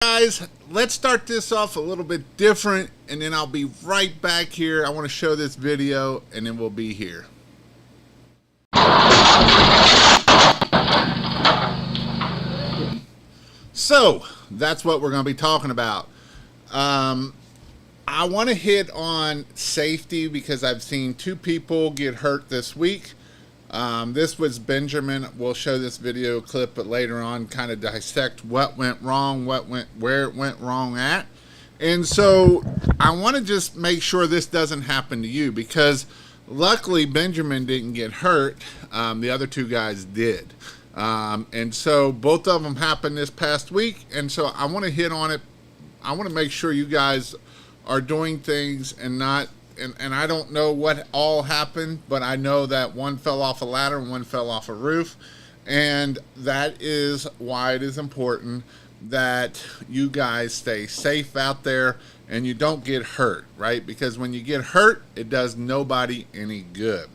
Guys, let's start this off a little bit different, and then I'll be right back here. I want to show this video, and then we'll be here. So that's what we're going to be talking about. I want to hit on safety because I've seen two people get hurt this week. This was Benjamin. We'll show this video clip, but later on kind of dissect what went wrong, where it went wrong at. And so I want to just make sure this doesn't happen to you, because luckily Benjamin didn't get hurt. The other two guys did. And so both of them happened this past week. And so I want to hit on it. I want to make sure you guys are doing things and not, and I don't know what all happened, but I know that one fell off a ladder and one fell off a roof. And that is why it is important that you guys stay safe out there and you don't get hurt, right? Because when you get hurt, it does nobody any good.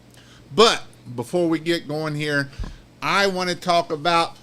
But before we get going here, I want to talk about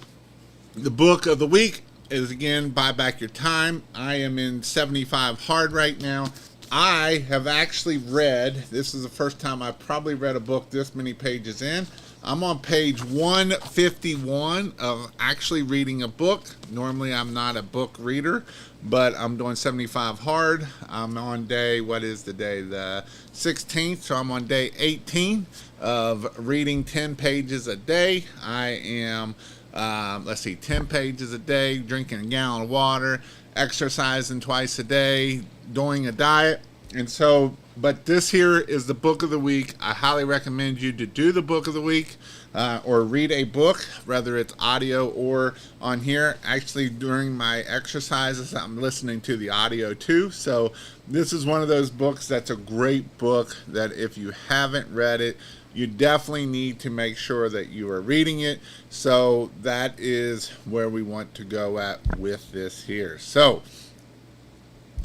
the book of the week. Is again, Buy Back Your Time. I am in 75 hard right now. I have actually read, this is the first time I've probably read a book this many pages in. I'm on page 151 of actually reading a book. Normally I'm not a book reader, but I'm doing 75 hard. I'm on day, what is the day? The 16th, so I'm on day 18 of reading 10 pages a day. I am, 10 pages a day, drinking a gallon of water, exercising twice a day, doing a diet. And so, but this here is the book of the week. I highly recommend you to do the book of the week, or read a book, whether it's audio or on here. Actually, during my exercises, I'm listening to the audio too. So this is one of those books that's a great book that if you haven't read it, you definitely need to make sure that you are reading it. So that is where we want to go at with this here. So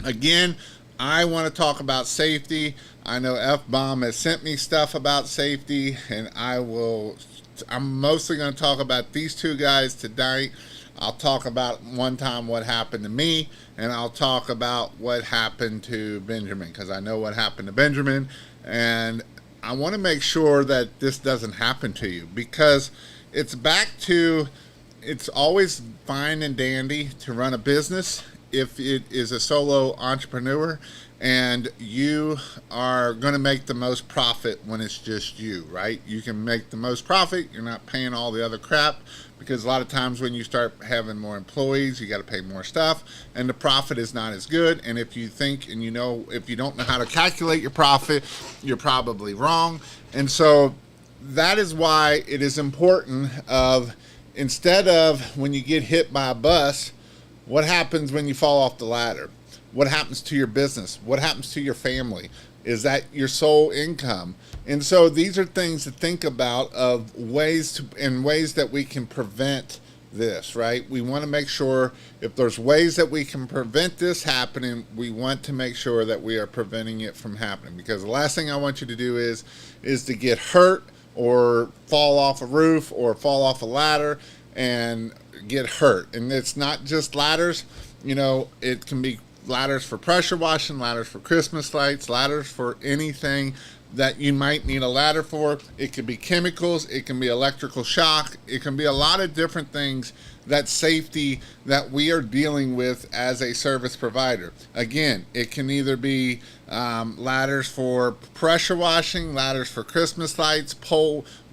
again, I want to talk about safety. I know F-Bomb has sent me stuff about safety, and I'm mostly going to talk about these two guys tonight. I'll talk about one time what happened to me, and I'll talk about what happened to Benjamin, because I know what happened to Benjamin, and I want to make sure that this doesn't happen to you, because it's back to, it's always fine and dandy to run a business if it is a solo entrepreneur and you are going to make the most profit when it's just you, right? You can make the most profit. You're not paying all the other crap, because a lot of times when you start having more employees, you got to pay more stuff and the profit is not as good. And if you think, and you know, if you don't know how to calculate your profit, you're probably wrong. And so that is why it is important of, instead of when you get hit by a bus, what happens when you fall off the ladder? What happens to your business? What happens to your family? Is that your sole income? And so these are things to think about, of ways that we can prevent this, right? We want to make sure if there's ways that we can prevent this happening, we want to make sure that we are preventing it from happening, because the last thing I want you to do is to get hurt or fall off a roof or fall off a ladder and get hurt. And it's not just ladders, you know, it can be ladders for pressure washing, ladders for Christmas lights, ladders for anything that you might need a ladder for. It could be chemicals, it can be electrical shock, it can be a lot of different things, that safety that we are dealing with as a service provider. Again, it can either be ladders for pressure washing, ladders for Christmas lights,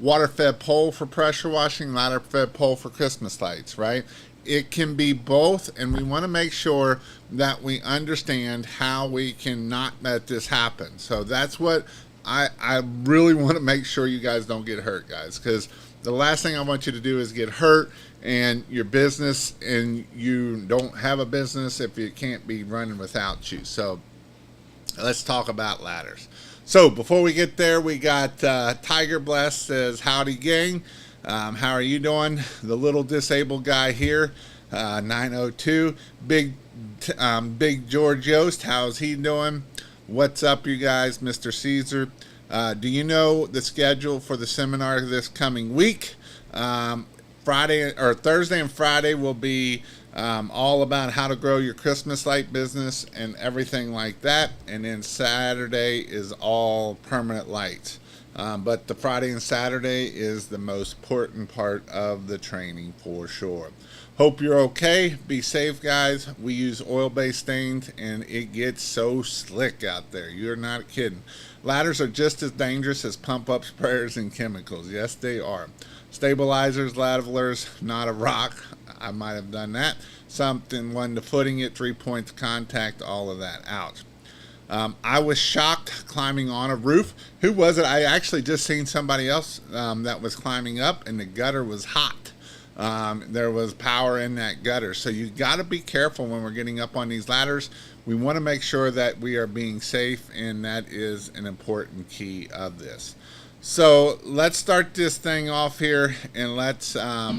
water-fed pole for pressure washing, ladder-fed pole for Christmas lights, right? It can be both, and we want to make sure that we understand how we can not let this happen. So that's what I really want to make sure you guys don't get hurt, guys, because the last thing I want you to do is get hurt and your business, and you don't have a business if it can't be running without you. So let's talk about ladders. So before we get there, we got Tiger Bless says, howdy gang. How are you doing? The little disabled guy here, 902. Big George Yost, how's he doing? What's up, you guys? Mr. Caesar. Do you know the schedule for the seminar this coming week? Friday or Thursday and Friday will be all about how to grow your Christmas light business and everything like that. And then Saturday is all permanent lights. But the Friday and Saturday is the most important part of the training for sure. Hope you're okay. Be safe, guys. We use oil-based stains, and it gets so slick out there. You're not kidding. Ladders are just as dangerous as pump-up sprayers and chemicals. Yes, they are. Stabilizers, levelers, not a rock. I might have done that. Something, one to footing it, 3 points contact, all of that. Ouch. I was shocked climbing on a roof. Who was it? I actually just seen somebody else that was climbing up, and the gutter was hot. There was power in that gutter. So you got to be careful when we're getting up on these ladders. We want to make sure that we are being safe, and that is an important key of this. So let's start this thing off here, and let's I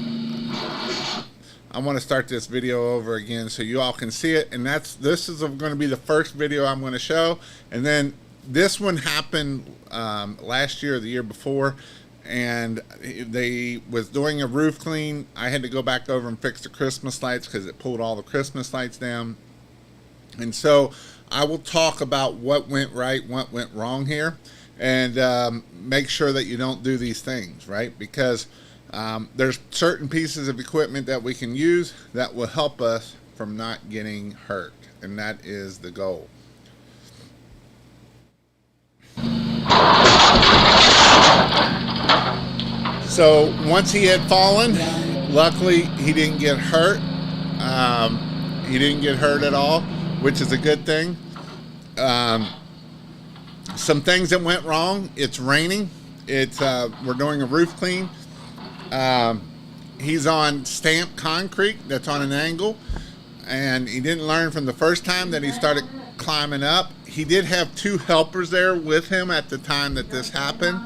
want to start this video over again so you all can see it. And this is going to be the first video I'm going to show. And then this one happened last year or the year before, and they was doing a roof clean. I had to go back over and fix the Christmas lights because it pulled all the Christmas lights down. And so I will talk about what went right, what went wrong here, and make sure that you don't do these things, right? Because there's certain pieces of equipment that we can use that will help us from not getting hurt, and that is the goal. So once he had fallen, luckily he didn't get hurt. He didn't get hurt at all, which is a good thing. Some things that went wrong: it's raining. We're doing a roof clean. He's on stamped concrete that's on an angle, and he didn't learn from the first time that he started climbing up. He did have two helpers there with him at the time that this happened.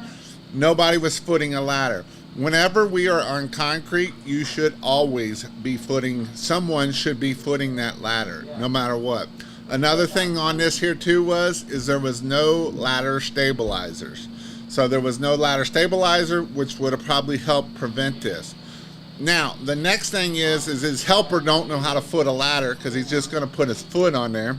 Nobody was footing a ladder. Whenever we are on concrete, you should always be footing, someone should be footing that ladder, no matter what. Another thing on this here too is there was no ladder stabilizers. So there was no ladder stabilizer, which would have probably helped prevent this. Now, the next thing is his helper don't know how to foot a ladder because he's just going to put his foot on there.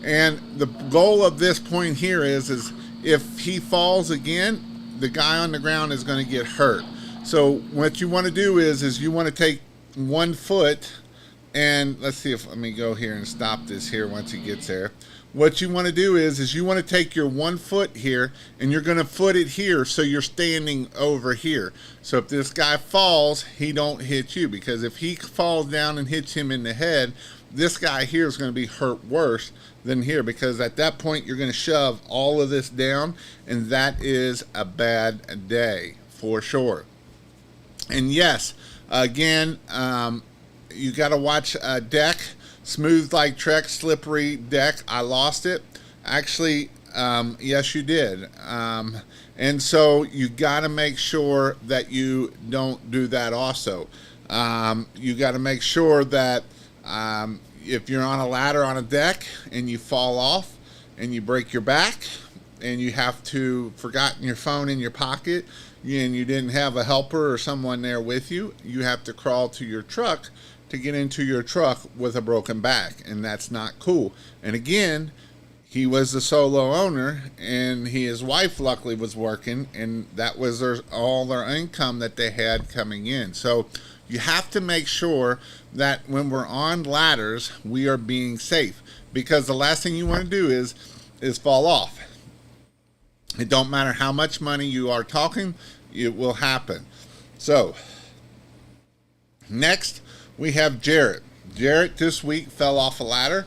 And the goal of this point here is if he falls again, the guy on the ground is going to get hurt. So what you want to do is you want to take 1 foot, and let's see if, let me go here and stop this here once he gets there. What you want to do is you want to take your 1 foot here, and you're going to foot it here so you're standing over here. So if this guy falls, he don't hit you, because if he falls down and hits him in the head, this guy here is going to be hurt worse than here, because at that point you're going to shove all of this down, and that is a bad day for sure. And yes, again, you got to watch a deck. Smooth like Trek, slippery deck. I lost it. Actually, yes, you did. And so you got to make sure that you don't do that also. You got to make sure that if you're on a ladder on a deck and you fall off and you break your back and you have to forgotten your phone in your pocket and you didn't have a helper or someone there with you, you have to crawl to your truck to get into your truck with a broken back, and that's not cool. And again, he was the solo owner, and his wife luckily was working, and that was all their income that they had coming in. So you have to make sure that when we're on ladders, we are being safe, because the last thing you want to do is fall off. It don't matter how much money you are talking, it will happen. So next, we have Jarrett. Jarrett this week fell off a ladder.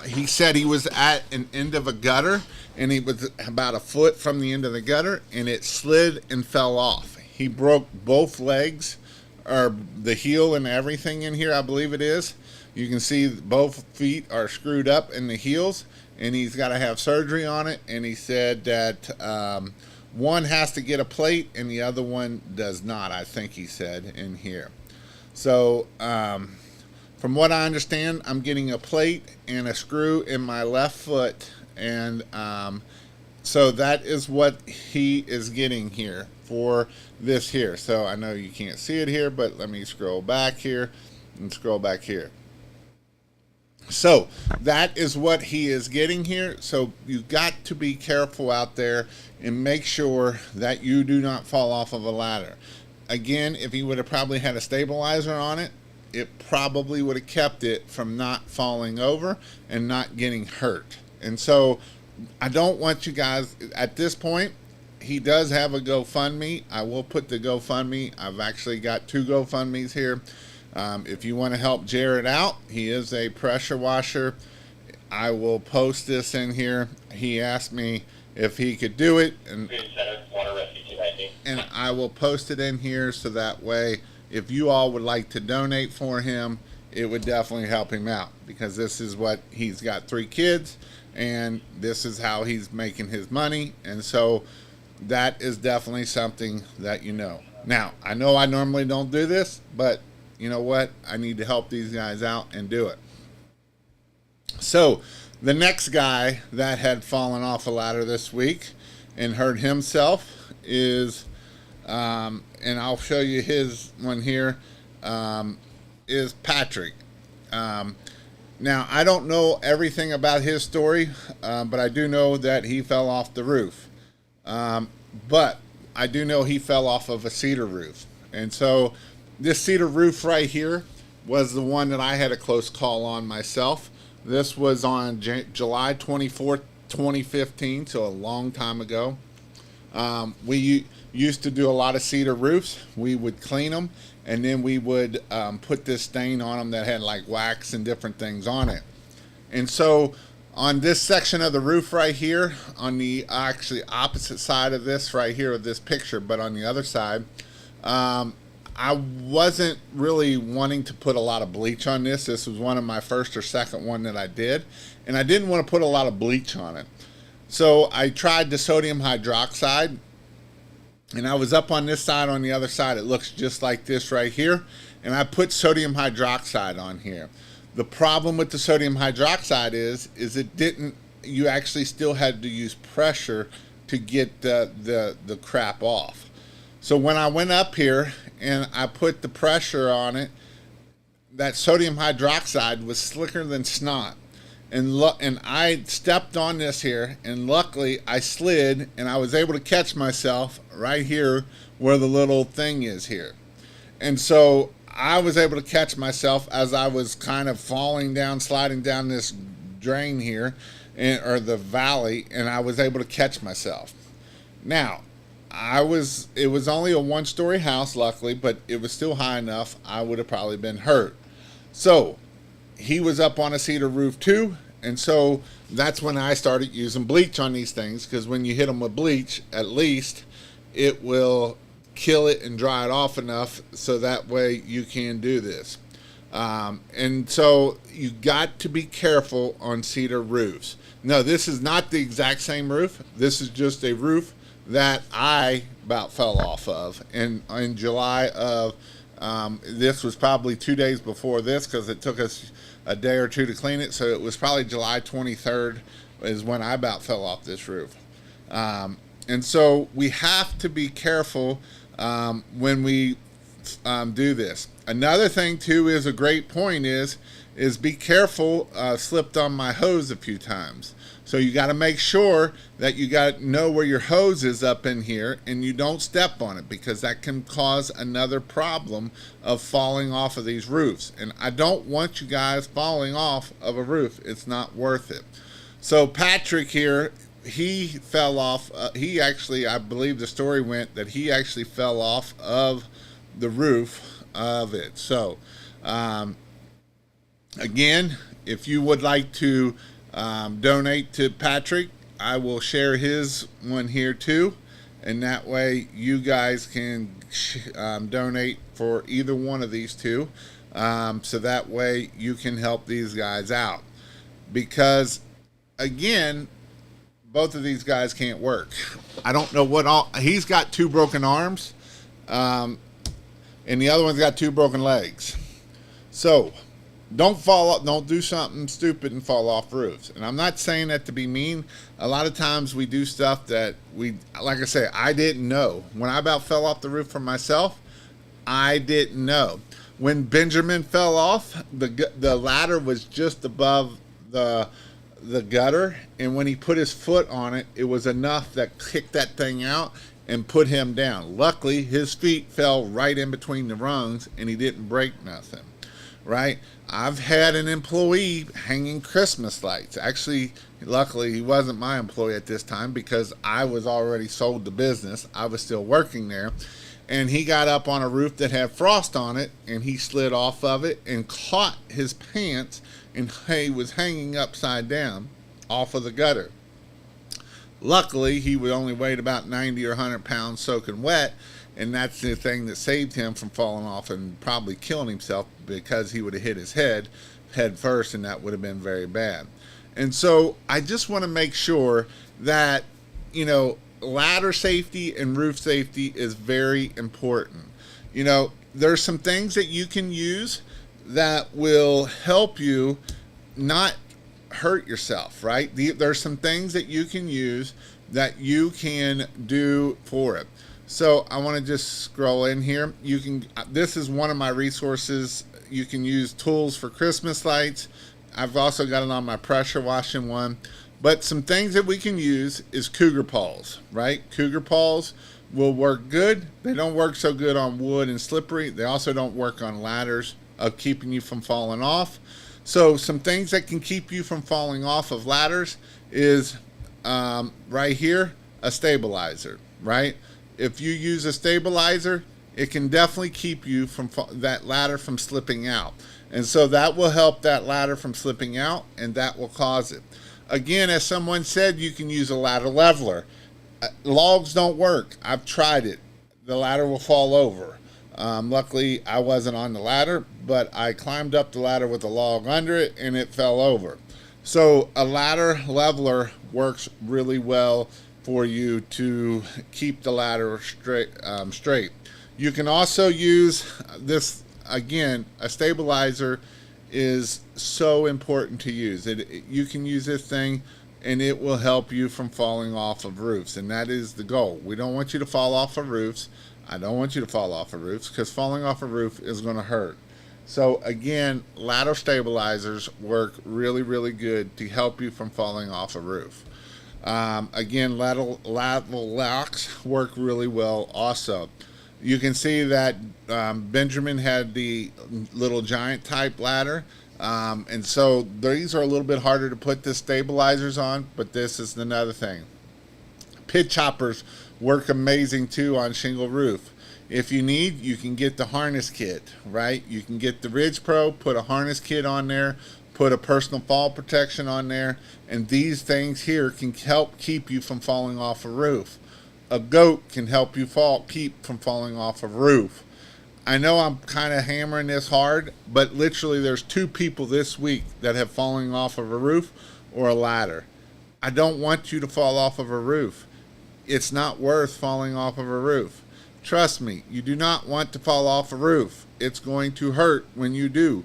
He said he was at an end of a gutter, and he was about a foot from the end of the gutter, and it slid and fell off. He broke both legs, or the heel and everything in here, I believe it is. You can see both feet are screwed up in the heels, and he's got to have surgery on it. And he said that one has to get a plate and the other one does not, I think he said in here. So from what I understand, I'm getting a plate and a screw in my left foot, and So that is what he is getting here for this here. So I know you can't see it here, but let me scroll back here and scroll back here. So that is what he is getting here. So you got to be careful out there and make sure that you do not fall off of a ladder. Again, if he would have probably had a stabilizer on it, it probably would have kept it from not falling over and not getting hurt. And so I don't want you guys at this point. He does have a GoFundMe. I will put the GoFundMe. I've actually got 2 GoFundMes here. If you want to help Jared out, he is a pressure washer. I will post this in here. He asked me if he could do it, and I will post it in here so that way if you all would like to donate for him, it would definitely help him out, because this is what he's got 3 kids and this is how he's making his money, and so that is definitely something that you know. Now, I know I normally don't do this, but you know what? I need to help these guys out and do it. So the next guy that had fallen off a ladder this week and hurt himself is, and I'll show you his one here, is Patrick. Now, I don't know everything about his story, but I do know that he fell off the roof. But I do know he fell off of a cedar roof. And so this cedar roof right here was the one that I had a close call on myself. This was on July 24th, 2015, so a long time ago. We used to do a lot of cedar roofs. We would clean them, and then we would put this stain on them that had like wax and different things on it. And so on this section of the roof right here, on the actually opposite side of this right here of this picture, but on the other side, I wasn't really wanting to put a lot of bleach on this. This was one of my first or second one that I did, and I didn't want to put a lot of bleach on it. So I tried the sodium hydroxide, and I was up on this side. On the other side, it looks just like this right here, and I put sodium hydroxide on here. The problem with the sodium hydroxide is it didn't, you actually still had to use pressure to get the crap off. So when I went up here and I put the pressure on it, that sodium hydroxide was slicker than snot. And I stepped on this here, and luckily I slid and I was able to catch myself right here where the little thing is here. And so I was able to catch myself as I was kind of falling down, sliding down this drain here, or the valley, and I was able to catch myself. Now, it was only a 1-story house, luckily, but it was still high enough I would have probably been hurt. So he was up on a cedar roof too, and so that's when I started using bleach on these things, because when you hit them with bleach, at least it will kill it and dry it off enough so that way you can do this. And so you got to be careful on cedar roofs. No, this is not the exact same roof. This is just a roof that I about fell off of in July of, this was probably 2 days before this, because it took us a day or two to clean it. So it was probably July 23rd is when I about fell off this roof. And so we have to be careful when we do this. Another thing too is a great point is be careful. Slipped on my hose a few times. So you got to make sure that you got to know where your hose is up in here, and you don't step on it, because that can cause another problem of falling off of these roofs. And I don't want you guys falling off of a roof. It's not worth it. So Patrick here, he fell off. He actually, I believe the story went that he actually fell off of the roof of it. So again, if you would like to donate to Patrick, I will share his one here too, and that way you guys can donate for either one of these two, so that way you can help these guys out, because again, both of these guys can't work. I don't know what all, he's got 2 broken arms, and the other one's got 2 broken legs. So Don't do something stupid and fall off roofs. And I'm not saying that to be mean. A lot of times we do stuff that like I say, I didn't know. When I about fell off the roof for myself, I didn't know. When Benjamin fell off, the ladder was just above the the gutter, and when he put his foot on it, it was enough that kicked that thing out and put him down. Luckily, his feet fell right in between the rungs, and he didn't break nothing. Right? I've had an employee hanging Christmas lights. Actually, luckily, he wasn't my employee at this time because I was already sold the business. I was still working there. And he got up on a roof that had frost on it, and he slid off of it and caught his pants, and he was hanging upside down off of the gutter. Luckily, he would only weighed about 90 or 100 pounds soaking wet, and that's the thing that saved him from falling off and probably killing himself, because he would have hit his head first, and that would have been very bad. And so I just want to make sure that, ladder safety and roof safety is very important. There's some things that you can use that will help you not hurt yourself, right? There's some things that you can use that you can do for it. So I want to just scroll in here. This is one of my resources. You can use tools for Christmas lights. I've also got it on my pressure washing one. But some things that we can use is cougar paws, right? Cougar paws will work good. They don't work so good on wood and slippery. They also don't work on ladders of keeping you from falling off. So some things that can keep you from falling off of ladders is right here, a stabilizer, right? If you use a stabilizer, it can definitely keep you from that ladder from slipping out. And so that will help that ladder from slipping out, and that will cause it. Again, as someone said, you can use a ladder leveler. Logs don't work. I've tried it. The ladder will fall over. Luckily, I wasn't on the ladder, but I climbed up the ladder with a log under it, and it fell over. So a ladder leveler works really well for you to keep the ladder straight. You can also use this, again, a stabilizer is so important to use. You can use this thing, and it will help you from falling off of roofs, and that is the goal. We don't want you to fall off of roofs. I don't want you to fall off of roofs, because falling off a roof is going to hurt. So again, ladder stabilizers work really, really good to help you from falling off a roof. Again, ladder locks work really well also. You can see that Benjamin had the little giant type ladder. And so these are a little bit harder to put the stabilizers on, but this is another thing. Pit choppers work amazing too on shingle roof. If you need, you can get the harness kit, right? You can get the Ridge Pro, put a harness kit on there, put a personal fall protection on there, and these things here can help keep you from falling off a roof. A goat can help you keep from falling off a roof. I know I'm kind of hammering this hard, but literally there's 2 people this week that have fallen off of a roof or a ladder. I don't want you to fall off of a roof. It's not worth falling off of a roof. Trust me, you do not want to fall off a roof. It's going to hurt when you do.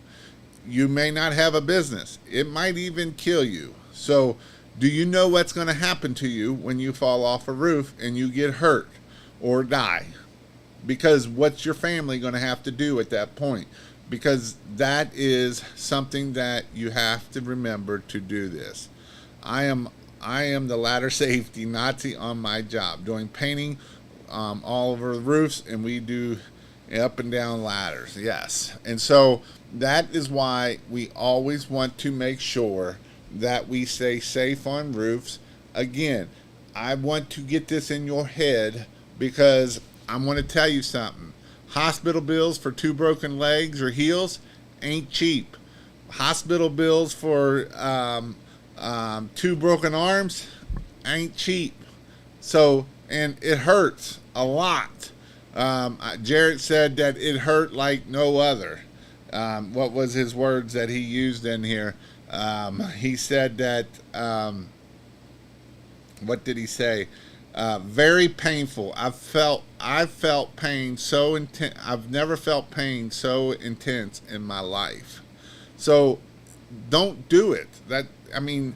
You may not have a business. It might even kill you. So, do you know what's going to happen to you when you fall off a roof and you get hurt or die? Because what's your family going to have to do at that point? Because that is something that you have to remember to do this. I am the ladder safety Nazi on my job, doing painting all over the roofs, and we do up and down ladders. Yes. And so that is why we always want to make sure that we stay safe on roofs. Again, I want to get this in your head, because I'm going to tell you something. Hospital bills for 2 broken legs or heels ain't cheap. Hospital bills for 2 broken arms ain't cheap. So, and it hurts a lot. Jarrett said that it hurt like no other. What was his words that he used in here? He said that, what did he say? Very painful. I've felt pain so intense. I've never felt pain so intense in my life. So don't do it. I mean,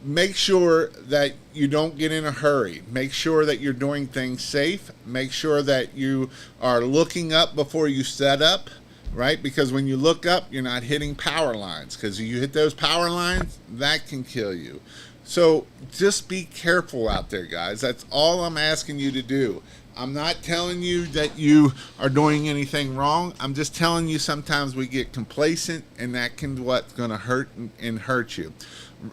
make sure that you don't get in a hurry. Make sure that you're doing things safe. Make sure that you are looking up before you set up, right? Because when you look up, you're not hitting power lines, because if you hit those power lines, that can kill you. So just be careful out there, guys. That's all I'm asking you to do. I'm not telling you that you are doing anything wrong. I'm just telling you sometimes we get complacent, and that can what's going to hurt and hurt you.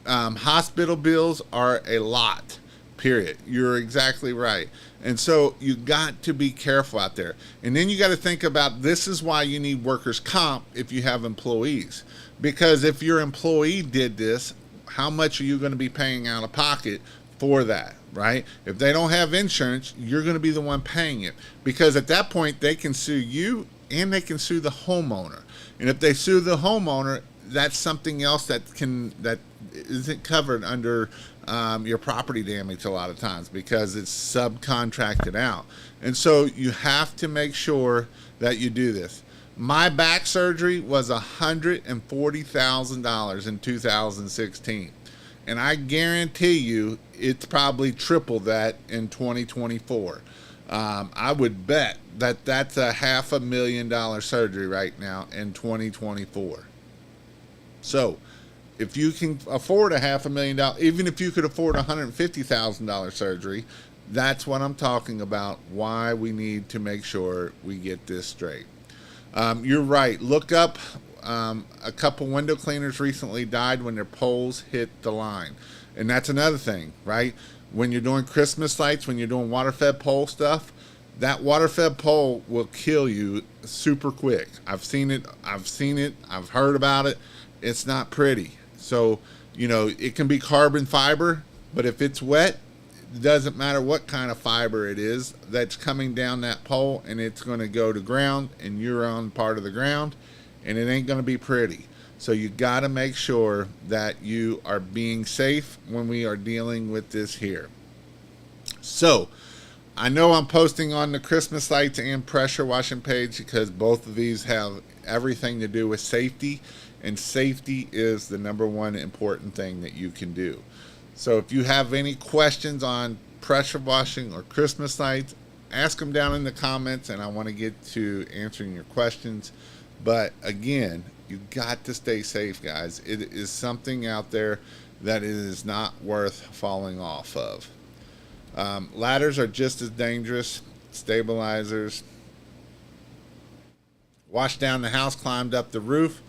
Hospital bills are a lot, period. You're exactly right. And so you got to be careful out there. And then you got to think about, this is why you need workers' comp if you have employees. Because if your employee did this, how much are you going to be paying out of pocket for that, right? If they don't have insurance, you're going to be the one paying it, because at that point they can sue you and they can sue the homeowner. And if they sue the homeowner, that's something else that isn't covered under your property damage a lot of times, because it's subcontracted out. And so you have to make sure that you do this. My back surgery was $140,000 in 2016. And I guarantee you it's probably triple that in 2024. I would bet that that's a $500,000 surgery right now in 2024. So if you can afford a $500,000, even if you could afford a $150,000 surgery, that's what I'm talking about, why we need to make sure we get this straight. You're right. Look up. A couple window cleaners recently died when their poles hit the line. And that's another thing, right? When you're doing Christmas lights, when you're doing water-fed pole stuff, that water-fed pole will kill you super quick. I've seen it. I've heard about it. It's not pretty. So, it can be carbon fiber, but if it's wet, it doesn't matter what kind of fiber it is that's coming down that pole, and it's going to go to ground, and you're on part of the ground, and it ain't going to be pretty. So you got to make sure that you are being safe when we are dealing with this here. So I know I'm posting on the Christmas lights and pressure washing page, because both of these have everything to do with safety, and safety is the number one important thing that you can do. So if you have any questions on pressure washing or Christmas lights, ask them down in the comments, and I want to get to answering your questions. But again, you got to stay safe, guys. It is something out there that it is not worth falling off of. Ladders are just as dangerous. Stabilizers. Washed down the house, climbed up the roof,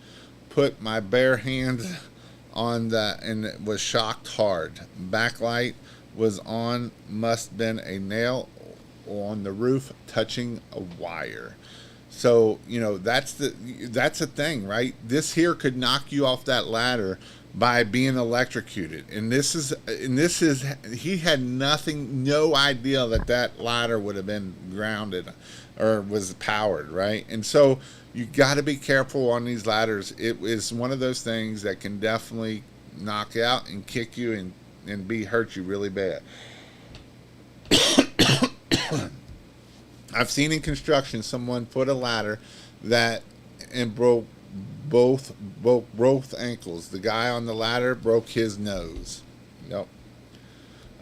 put my bare hands on that, and it was shocked hard. Backlight was on, must been a nail on the roof touching a wire. So, that's the thing, right? This here could knock you off that ladder by being electrocuted. And he had no idea that ladder would have been grounded or was powered, right? And so you got to be careful on these ladders. It is one of those things that can definitely knock out and kick you and hurt you really bad. I've seen in construction someone put a ladder and broke both ankles. The guy on the ladder broke his nose. Yep.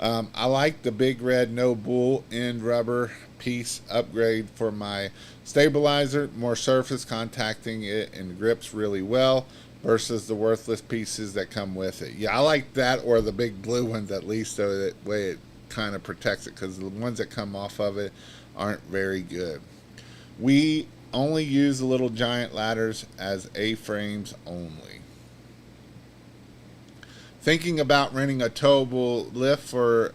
I like the big red no bull end rubber piece upgrade for my stabilizer. More surface contacting it and grips really well versus the worthless pieces that come with it. Yeah, I like that, or the big blue ones at least, so that way it kind of protects it, because the ones that come off of it aren't very good. We only use the little giant ladders as A-frames only. Thinking about renting a towable lift for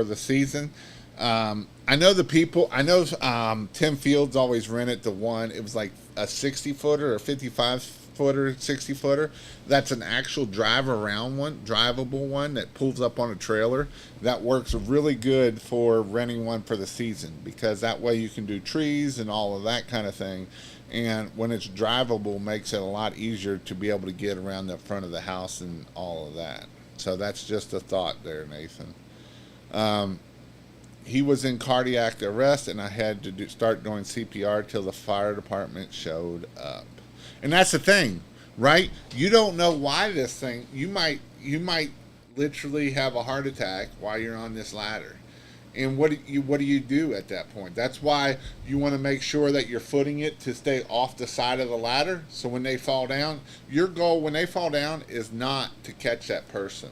the season. I know Tim Fields always rented the one. It was like a 60-footer or 55-footer, 60-footer. That's an actual drivable one that pulls up on a trailer. That works really good for renting one for the season, because that way you can do trees and all of that kind of thing. And when it's drivable, makes it a lot easier to be able to get around the front of the house and all of that. So that's just a thought there, Nathan. He was in cardiac arrest, and I had to start doing CPR till the fire department showed up. And that's the thing. right? You don't know why this thing, you might literally have a heart attack while you're on this ladder. And what do you do at that point? That's why you want to make sure that you're footing it to stay off the side of the ladder. So when they fall down, your goal when they fall down is not to catch that person.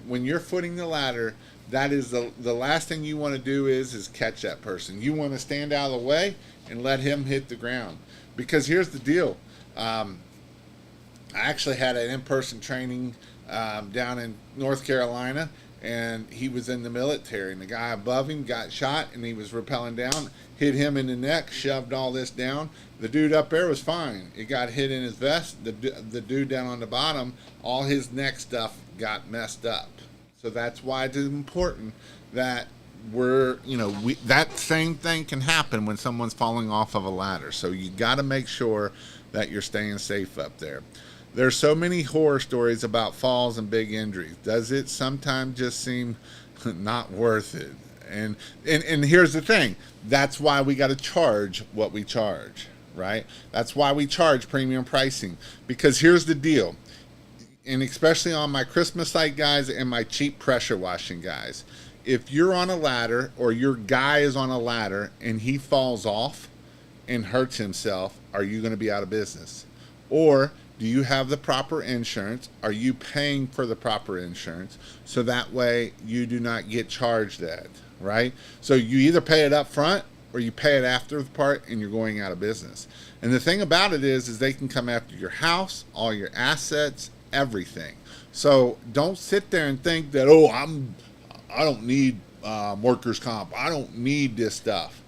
When you're footing the ladder, that is the last thing you want to do is catch that person. You want to stand out of the way and let him hit the ground. Because here's the deal. I actually had an in-person training down in North Carolina, and he was in the military, and the guy above him got shot, and he was rappelling down, hit him in the neck, shoved all this down. The dude up there was fine. It got hit in his vest. The dude down on the bottom, all his neck stuff got messed up. So that's why it is important that that same thing can happen when someone's falling off of a ladder. So you got to make sure that you're staying safe up there. There's so many horror stories about falls and big injuries. Does it sometimes just seem not worth it? And here's the thing. That's why we got to charge what we charge, right? That's why we charge premium pricing. Because here's the deal. And especially on my Christmas light guys and my cheap pressure washing guys. If you're on a ladder or your guy is on a ladder and he falls off and hurts himself, are you going to be out of business? Or do you have the proper insurance? Are you paying for the proper insurance? So that way you do not get charged that, right? So you either pay it up front or you pay it after the part and you're going out of business. And the thing about it is they can come after your house, all your assets, everything. So don't sit there and think that, I don't need workers' comp. I don't need this stuff.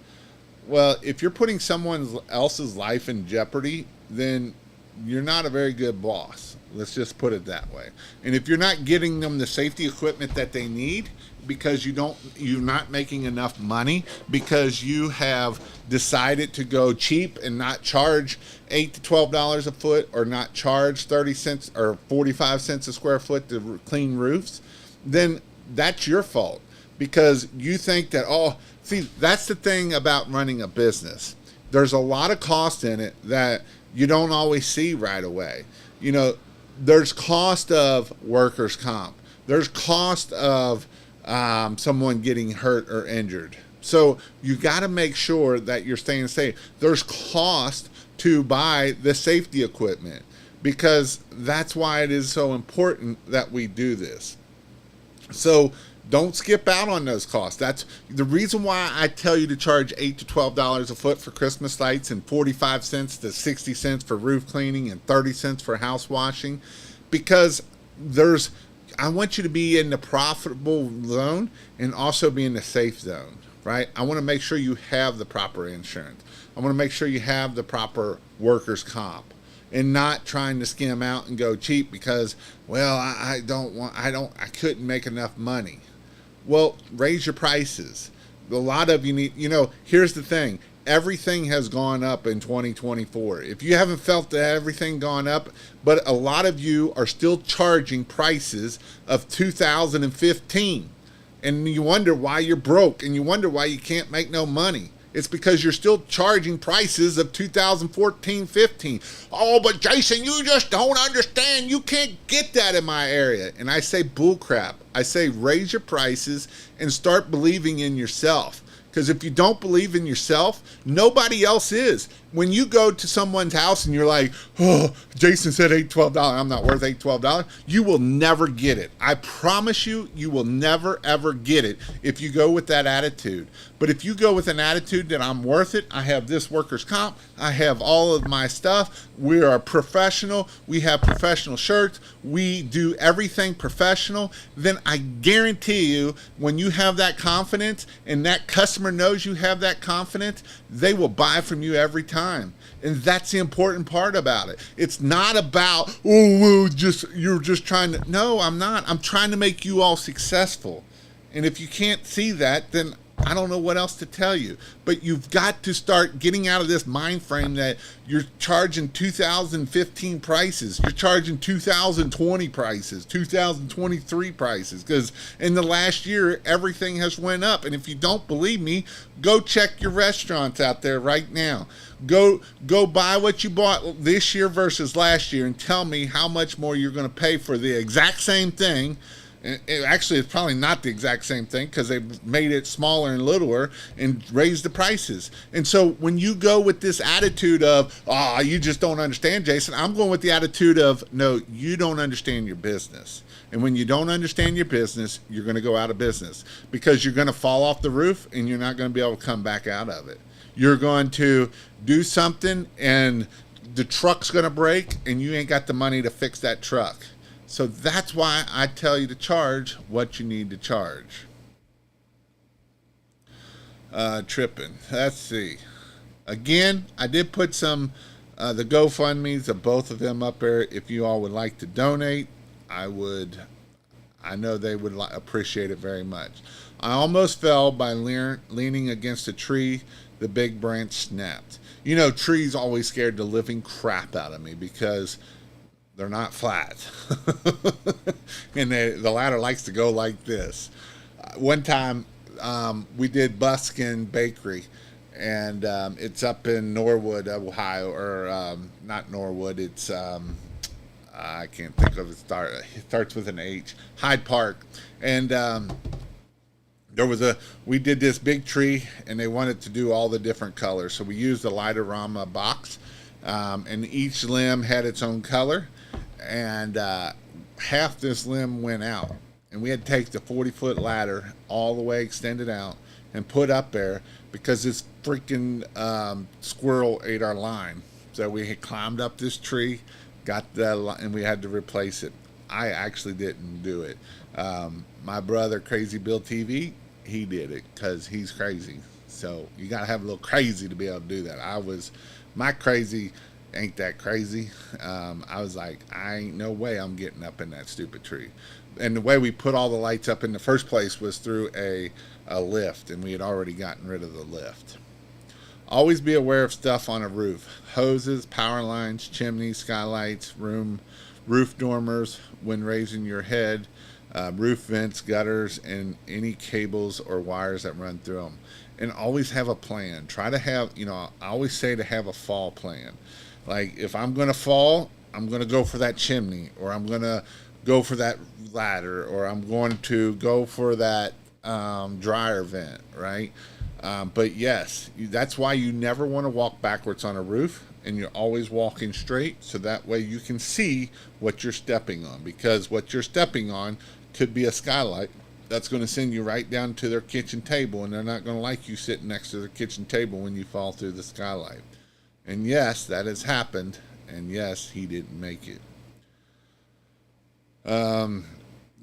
Well, if you're putting someone else's life in jeopardy, then you're not a very good boss. Let's just put it that way. And if you're not getting them the safety equipment that they need because you're not making enough money because you have decided to go cheap and not charge $8 to $12 a foot or not charge 30 cents or 45 cents a square foot to clean roofs, then that's your fault because you think that, that's the thing about running a business. There's a lot of cost in it that you don't always see right away. There's cost of workers' comp. There's cost of someone getting hurt or injured. So you got to make sure that you're staying safe. There's cost to buy the safety equipment because that's why it is so important that we do this. So don't skip out on those costs. That's the reason why I tell you to charge $8 to $12 a foot for Christmas lights and 45 cents to 60 cents for roof cleaning and 30 cents for house washing, because I want you to be in the profitable zone and also be in the safe zone, right? I want to make sure you have the proper insurance. I want to make sure you have the proper workers' comp and not trying to skim out and go cheap because, I couldn't make enough money. Well, raise your prices. A lot of you need, here's the thing. Everything has gone up in 2024. If you haven't felt that everything gone up, but a lot of you are still charging prices of 2015. And you wonder why you're broke and you wonder why you can't make no money. It's because you're still charging prices of 2014, 15. Oh, but Jason, you just don't understand. You can't get that in my area. And I say bull crap. I say raise your prices and start believing in yourself. Because if you don't believe in yourself, nobody else is. When you go to someone's house and you're like, Jason said $8, $12, I'm not worth $8, $12, you will never get it. I promise you, you will never, ever get it if you go with that attitude. But if you go with an attitude that I'm worth it, I have this workers' comp, I have all of my stuff, we are professional, we have professional shirts, we do everything professional, then I guarantee you when you have that confidence and that customer knows you have that confidence, they will buy from you every time. And that's the important part about it. It's not about, you're just trying to, no, I'm not. I'm trying to make you all successful. And if you can't see that, then I don't know what else to tell you, but you've got to start getting out of this mind frame that you're charging 2015 prices, you're charging 2020 prices, 2023 prices, because in the last year everything has went up. And if you don't believe me, go check your restaurants out there right now. Go buy what you bought this year versus last year and tell me how much more you're going to pay for the exact same thing. Actually, it's probably not the exact same thing because they've made it smaller and littler and raised the prices. And so when you go with this attitude of, oh, you just don't understand, Jason, I'm going with the attitude of, no, you don't understand your business. And when you don't understand your business, you're going to go out of business because you're going to fall off the roof and you're not going to be able to come back out of it. You're going to do something and the truck's going to break and you ain't got the money to fix that truck. So that's why I tell you to charge what you need to charge. Tripping. Let's see. Again, I did put some the GoFundMes of both of them up there. If you all would like to donate, I know they would appreciate it very much. I almost fell by leaning against a tree. The big branch snapped. You know, trees always scared the living crap out of me because they're not flat. And the ladder likes to go like this. One time we did Buskin Bakery, and it's up in Norwood, Ohio, or not Norwood, it's, I can't think of it. It starts with an H. Hyde Park. And we did this big tree, and they wanted to do all the different colors. So we used the Lighterama box, and each limb had its own color. And half this limb went out, and we had to take the 40-foot ladder all the way extended out and put up there because this freaking squirrel ate our line. So we had climbed up this tree, and we had to replace it. I actually didn't do it. My brother, Crazy Bill TV, he did it because he's crazy. So you got to have a little crazy to be able to do that. My crazy ain't that crazy. I was like, I ain't no way I'm getting up in that stupid tree. And the way we put all the lights up in the first place was through a lift, and we had already gotten rid of the lift. Always be aware of stuff on a roof: hoses, power lines, chimneys, skylights, roof dormers when raising your head, roof vents, gutters, and any cables or wires that run through them. And always have a plan. Try to have, I always say to have a fall plan. Like, if I'm going to fall, I'm going to go for that chimney, or I'm going to go for that ladder, or I'm going to go for that dryer vent, right? But yes, that's why you never want to walk backwards on a roof, and you're always walking straight, so that way you can see what you're stepping on, because what you're stepping on could be a skylight that's going to send you right down to their kitchen table, and they're not going to like you sitting next to their kitchen table when you fall through the skylight. And yes, that has happened. And yes, he didn't make it.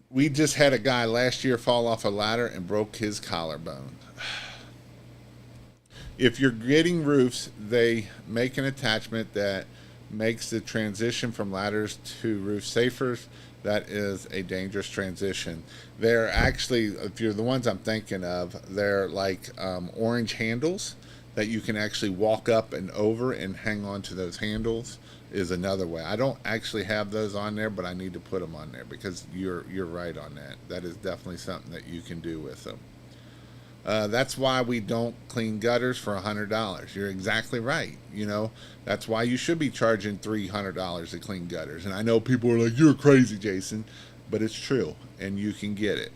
We just had a guy last year fall off a ladder and broke his collarbone. If you're getting roofs, they make an attachment that makes the transition from ladders to roof safer. That is a dangerous transition. They're actually, if you're the ones I'm thinking of, they're like orange handles that you can actually walk up and over and hang on to those handles is another way. I don't actually have those on there, but I need to put them on there because you're right on that. That is definitely something that you can do with them. That's why we don't clean gutters for $100. You're exactly right. That's why you should be charging $300 to clean gutters. And I know people are like, you're crazy, Jason, but it's true, and you can get it.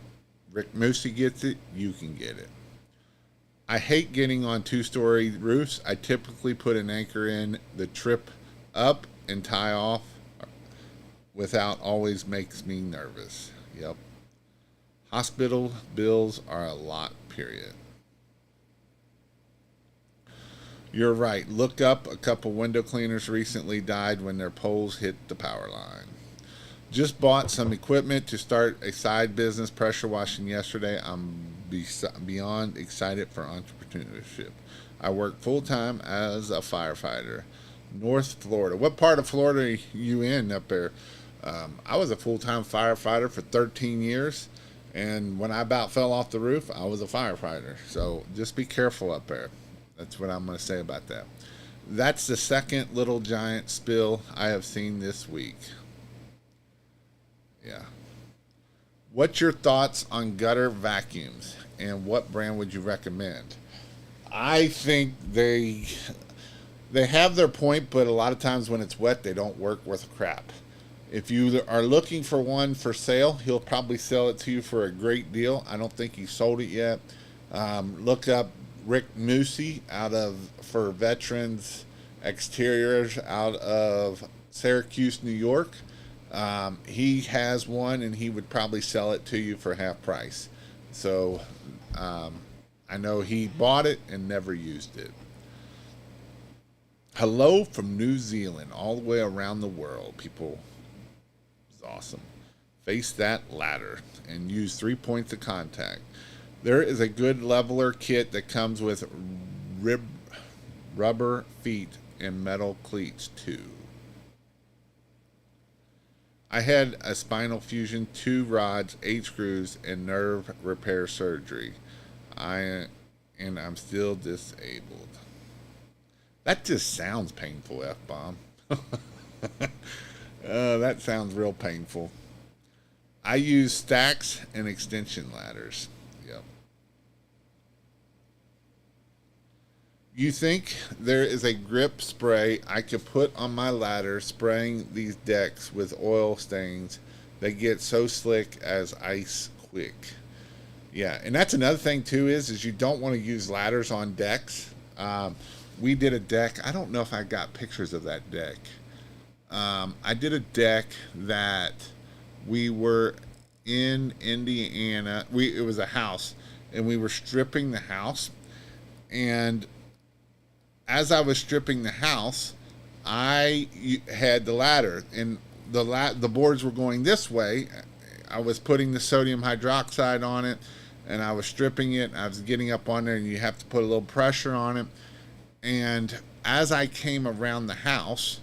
Rick Moosey gets it. You can get it. I hate getting on two-story roofs. I typically put an anchor in the trip up and tie off without always makes me nervous. Yep. Hospital bills are a lot, period. You're right. Look up, a couple window cleaners recently died when their poles hit the power line. Just bought some equipment to start a side business, pressure washing, yesterday. I'm beyond excited for entrepreneurship. I work full-time as a firefighter. North Florida. What part of Florida are you in up there? I was a full-time firefighter for 13 years. And when I about fell off the roof, I was a firefighter. So just be careful up there. That's what I'm going to say about that. That's the second Little Giant spill I have seen this week. Yeah. What's your thoughts on gutter vacuums and what brand would you recommend? I think they have their point, but a lot of times when it's wet, they don't work worth crap. If you are looking for one for sale, he'll probably sell it to you for a great deal. I don't think he sold it yet. Look up Rick Moosey out of for veterans exteriors out of Syracuse, New York. He has one, and he would probably sell it to you for half price. So I know he bought it and never used it. Hello from New Zealand, all the way around the world, people. It's awesome. Face that ladder and use 3 points of contact. There is a good leveler kit that comes with rubber feet and metal cleats too. I had a spinal fusion, 2 rods, 8 screws, and nerve repair surgery. I'm still disabled. That just sounds painful, F-bomb. That sounds real painful. I use stacks and extension ladders. Yep. You think there is a grip spray I could put on my ladder spraying these decks with oil stains? They get so slick as ice quick. Yeah, and that's another thing too is you don't want to use ladders on decks. We did a deck. I don't know if I got pictures of that deck. I did a deck that we were in Indiana. It was a house, and we were stripping the house. And as I was stripping the house, I had the ladder, and the boards were going this way. I was putting the sodium hydroxide on it, and I was stripping it. I was getting up on there, and you have to put a little pressure on it. And as I came around the house,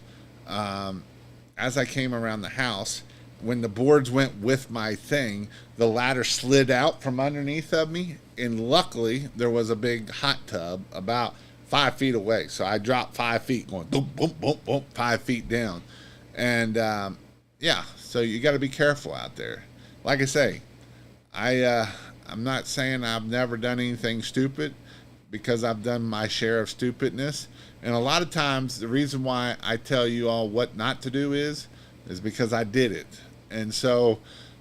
when the boards went with my thing, the ladder slid out from underneath of me, and luckily there was a big hot tub about 5 feet away. So I dropped 5 feet, going boom, boom, boom, boom, 5 feet down, and yeah. So you got to be careful out there. Like I say, I'm not saying I've never done anything stupid, because I've done my share of stupidness. And a lot of times the reason why I tell you all what not to do is because I did it. And so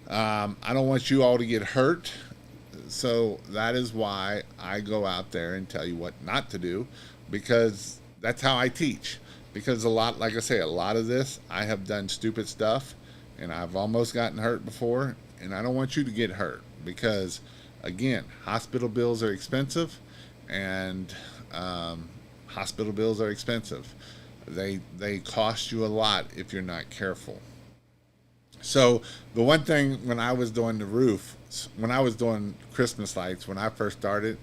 I don't want you all to get hurt. So that is why I go out there and tell you what not to do, because that's how I teach. Because like I say, a lot of this, I have done stupid stuff and I've almost gotten hurt before, and I don't want you to get hurt because, again, hospital bills are expensive. And hospital bills are expensive. They cost you a lot if you're not careful. So the one thing when I was doing the roof, when I was doing Christmas lights, when I first started,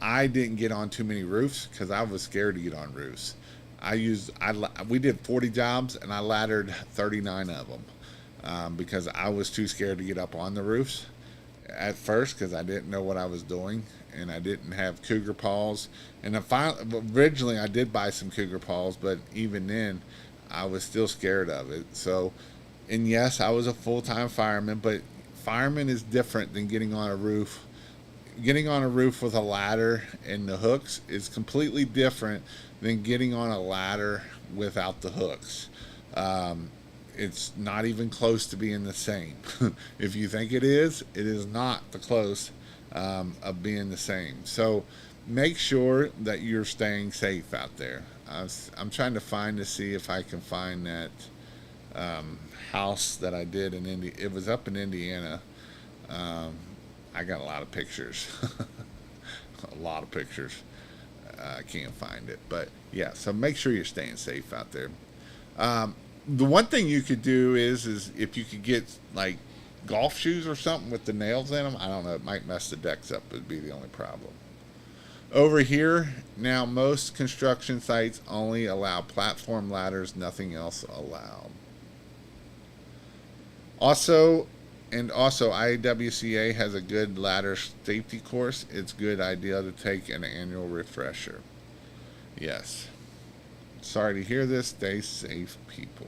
I didn't get on too many roofs because I was scared to get on roofs. We did 40 jobs and I laddered 39 of them because I was too scared to get up on the roofs at first because I didn't know what I was doing. And I didn't have cougar paws. And originally I did buy some cougar paws, but even then I was still scared of it. So, and yes, I was a full-time fireman, but fireman is different than getting on a roof. Getting on a roof with a ladder and the hooks is completely different than getting on a ladder without the hooks. It's not even close to being the same. If you think it is not the close of being the same. So make sure that you're staying safe out there. I'm trying to see if I can find that house that I did in India. It was up in Indiana. I got a lot of pictures. A lot of pictures. I can't find it. But yeah, so make sure you're staying safe out there. The one thing you could do is if you could get like golf shoes or something with the nails in them. I don't know. It might mess the decks up. Would be the only problem. Over here, now most construction sites only allow platform ladders, nothing else allowed. Also, And also, IWCA has a good ladder safety course. It's a good idea to take an annual refresher. Yes. Sorry to hear this. Stay safe, people.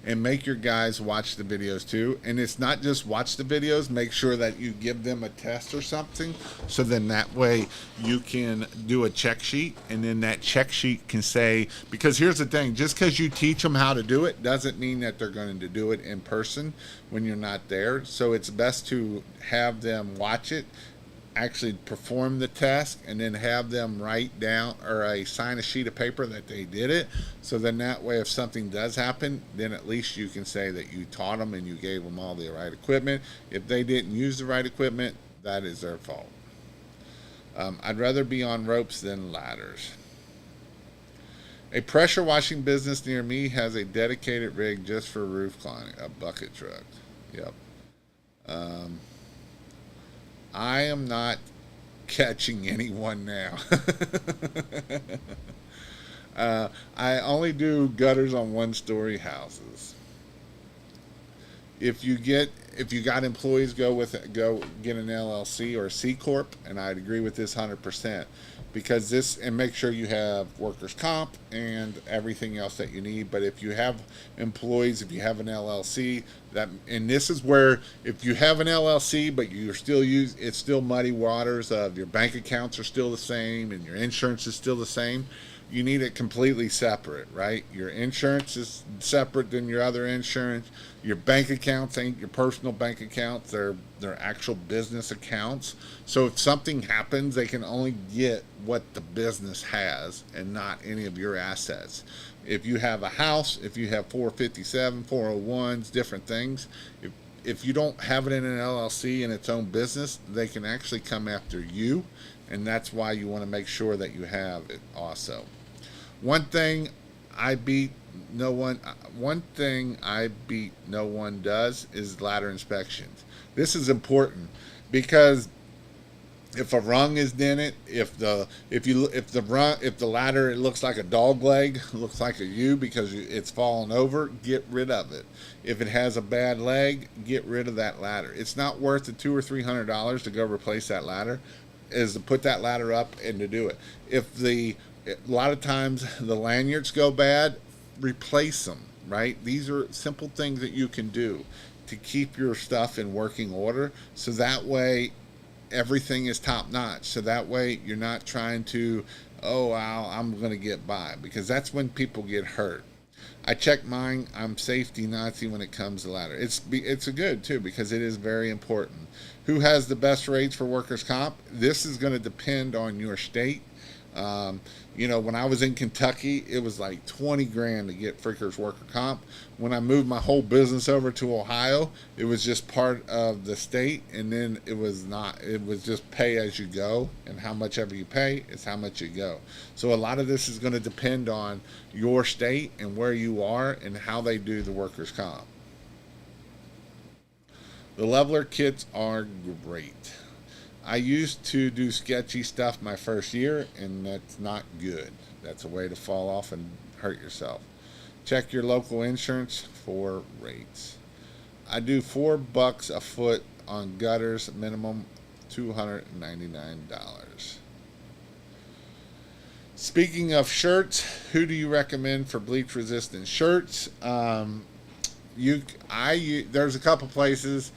And make your guys watch the videos too. And it's not just watch the videos, make sure that you give them a test or something, so then that way you can do a check sheet, and then that check sheet can say, because here's the thing, just because you teach them how to do it doesn't mean that they're going to do it in person when you're not there. So it's best to have them watch it, actually perform the task, and then have them write down or sign a sheet of paper that they did it. So then that way, if something does happen, then at least you can say that you taught them and you gave them all the right equipment. If they didn't use the right equipment, that is their fault. I'd rather be on ropes than ladders. A pressure washing business near me has a dedicated rig just for roof climbing, a bucket truck. Yep. I am not catching anyone now. I only do gutters on one-story houses. If you got employees, go get an LLC or a C corp, and I'd agree with this 100%, because this, and make sure you have workers' comp and everything else that you need. But if you have employees, if you have an LLC, and this is where, if you have an LLC but you're still it's still muddy waters of your bank accounts are still the same and your insurance is still the same, you need it completely separate, right? Your insurance is separate than your other insurance. Your bank accounts ain't your personal bank accounts. They're actual business accounts. So if something happens, they can only get what the business has and not any of your assets. If you have a house, if you have 457, 401s, different things, if you don't have it in an LLC in its own business, they can actually come after you, and that's why you want to make sure that you have it also. One thing I beat no one does is ladder inspections. This is important because if a rung is dented, if the ladder, it looks like a dog leg, looks like a U because it's fallen over, get rid of it. If it has a bad leg, get rid of that ladder. It's not worth the $200 or $300 to go replace that ladder, is to put that ladder up and to do it. A lot of times the lanyards go bad, replace them, right? These are simple things that you can do to keep your stuff in working order, so that way everything is top notch. So that way you're not trying to, I'm going to get by, because that's when people get hurt. I check mine. I'm safety Nazi when it comes to ladder. It's a good too, because it is very important. Who has the best rates for workers' comp? This is going to depend on your state. When I was in Kentucky, it was like 20 grand to get Frickers worker comp. When I moved my whole business over to Ohio, it was just part of the state, and then it was not. It was just pay as you go, and how much ever you pay is how much you go. So a lot of this is going to depend on your state and where you are and how they do the workers comp. The leveler kits are great. I used to do sketchy stuff my first year, and that's not good. That's a way to fall off and hurt yourself. Check your local insurance for rates. I do $4 a foot on gutters, minimum $299. Speaking of shirts, who do you recommend for bleach resistant shirts? There's a couple places.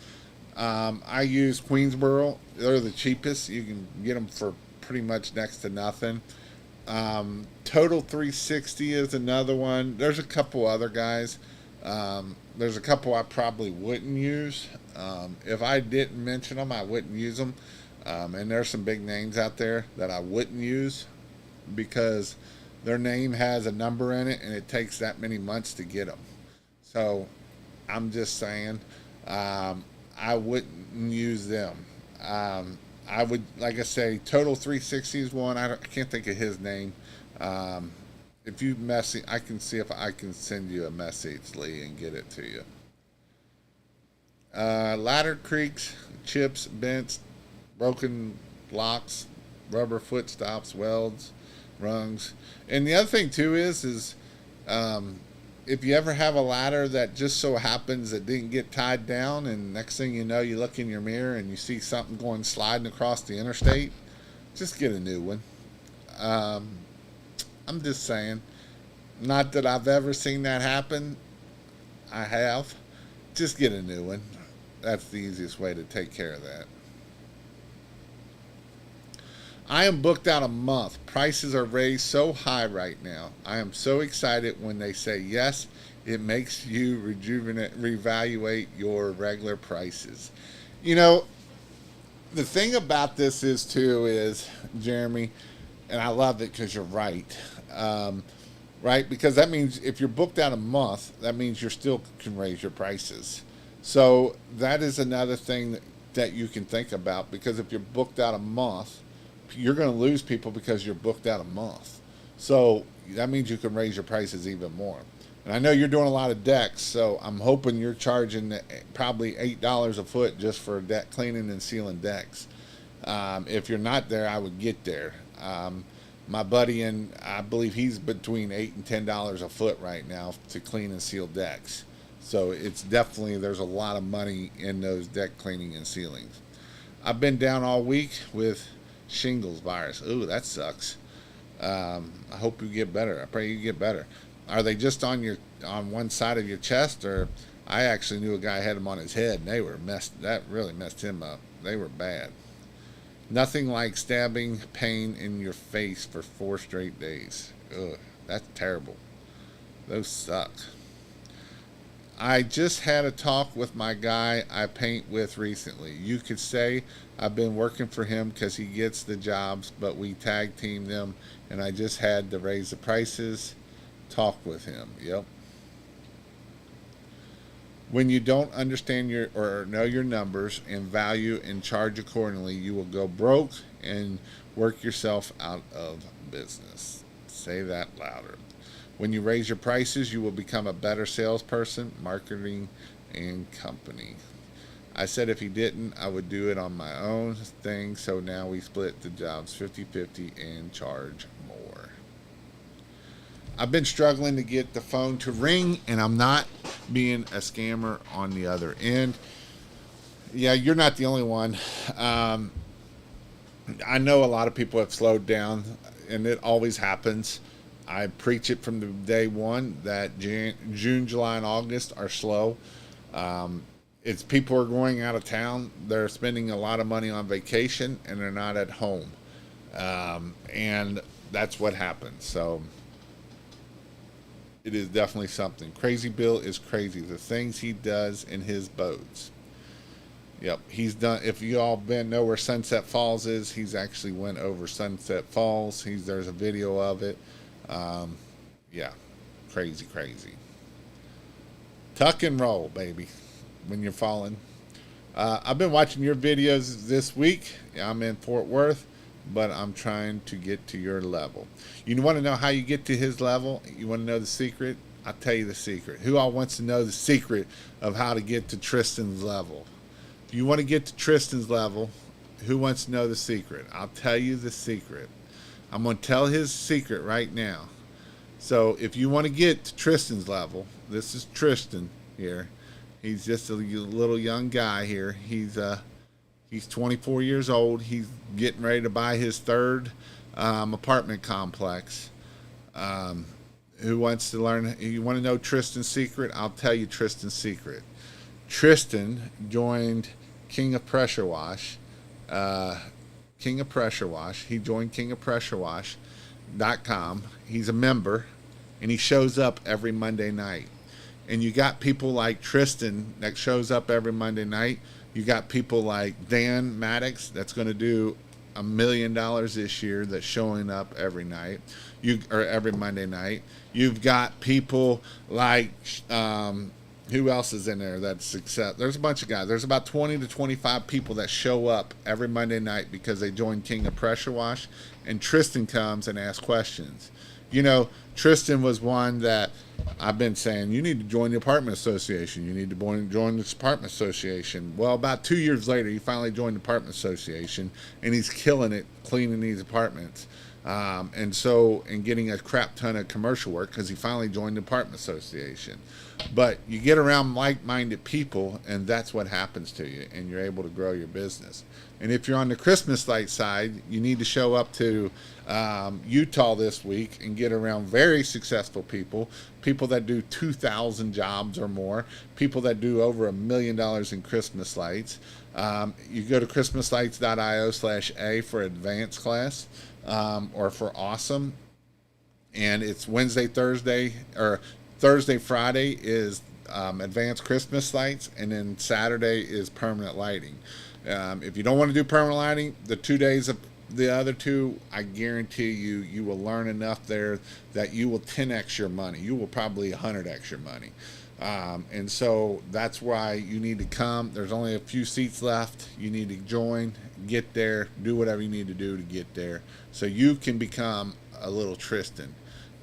I use Queensboro. They're the cheapest. You can get them for pretty much next to nothing. Total 360 is another one. There's a couple other guys. There's a couple I probably wouldn't use. If I didn't mention them, I wouldn't use them. And there's some big names out there that I wouldn't use because their name has a number in it and it takes that many months to get them. So I'm just saying, I wouldn't use them. I would, like I say, Total 360 is one. I can't think of his name. If you message, I can see if I can send you a message, Lee, and get it to you. Ladder creaks, chips, bents, broken blocks, rubber foot stops, welds, rungs. And the other thing too is if you ever have a ladder that just so happens that didn't get tied down, and next thing you know, you look in your mirror and you see something going sliding across the interstate, just get a new one. Um, I'm just saying. Not that I've ever seen that happen. I have. Just get a new one. That's the easiest way to take care of that. I am booked out a month. Prices are raised so high right now. I am so excited when they say yes. It makes you reevaluate your regular prices. You know, the thing about this is too is, Jeremy, and I love it because you're right. Right? Because that means if you're booked out a month, that means you still can raise your prices. So that is another thing that you can think about, because if you're booked out a month, you're going to lose people because you're booked out a month. So that means you can raise your prices even more. And I know you're doing a lot of decks, so I'm hoping you're charging probably $8 a foot just for deck cleaning and sealing decks. If you're not there, I would get there. My buddy, and I believe he's between $8 and $10 a foot right now to clean and seal decks. So it's definitely, there's a lot of money in those deck cleaning and sealings. I've been down all week with shingles virus. Ooh, that sucks. I hope you get better. I pray you get better. Are they just on one side of your chest, or I actually knew a guy had them on his head, and they were messed. That really messed him up. They were bad. Nothing like stabbing pain in your face for 4 straight days. Ugh, that's terrible. Those suck. I just had a talk with my guy I paint with recently. You could say I've been working for him because he gets the jobs, but we tag team them, and I just had to raise the prices. Talk with him. Yep. When you don't understand your or know your numbers and value and charge accordingly, you will go broke and work yourself out of business. Say that louder. When you raise your prices, you will become a better salesperson, marketing, and company. I said if he didn't, I would do it on my own thing, so now we split the jobs 50-50 and charge more. I've been struggling to get the phone to ring, and I'm not being a scammer on the other end. Yeah, you're not the only one. I know a lot of people have slowed down, and it always happens. I preach it from the day one that June, July, and August are slow. It's people are going out of town. They're spending a lot of money on vacation, and they're not at home. And that's what happens. So it is definitely something. Crazy Bill is crazy. The things he does in his boats. Yep, he's done. If you all know where Sunset Falls is, he's actually went over Sunset Falls. There's a video of it. Yeah, crazy, crazy. Tuck and roll, baby, when you're falling. I've been watching your videos this week. I'm in Fort Worth, but I'm trying to get to your level. You want to know how you get to his level? You want to know the secret? I'll tell you the secret. Who all wants to know the secret of how to get to Tristan's level? If you want to get to Tristan's level, who wants to know the secret? I'll tell you the secret. I'm going to tell his secret right now. So if you want to get to Tristan's level, this is Tristan here. He's just a little young guy here. He's 24 years old. He's getting ready to buy his third apartment complex. Who wants to learn? You want to know Tristan's secret? I'll tell you Tristan's secret. Tristan joined King of Pressure Wash. King of Pressure Wash. He joined kingofpressurewash.com. He's a member, and he shows up every Monday night. And you got people like Tristan that shows up every Monday night. You got people like Dan Maddox that's going to do $1 million this year that's showing up every night, every Monday night. You've got people like who else is in there that's success? There's a bunch of guys. There's about 20 to 25 people that show up every Monday night because they join King of Pressure Wash, and Tristan comes and asks questions. You know, Tristan was one that I've been saying, you need to join the apartment association. You need to join this apartment association. Well, about 2 years later, he finally joined the apartment association, and he's killing it cleaning these apartments. And getting a crap ton of commercial work because he finally joined the apartment association. But you get around like-minded people, and that's what happens to you, and you're able to grow your business. And if you're on the Christmas light side, you need to show up to Utah this week and get around very successful people, people that do 2,000 jobs or more, people that do over $1 million in Christmas lights. You go to christmaslights.io/A for advanced class, or for awesome. And it's Wednesday, Thursday, or Thursday, Friday is advanced Christmas lights, and then Saturday is permanent lighting. If you don't want to do permanent lighting, the 2 days of the other two, I guarantee you will learn enough there that you will 10x your money. You will probably 100x your money. And so that's why you need to come. There's only a few seats left. You need to join, get there, do whatever you need to do to get there so you can become a little Tristan.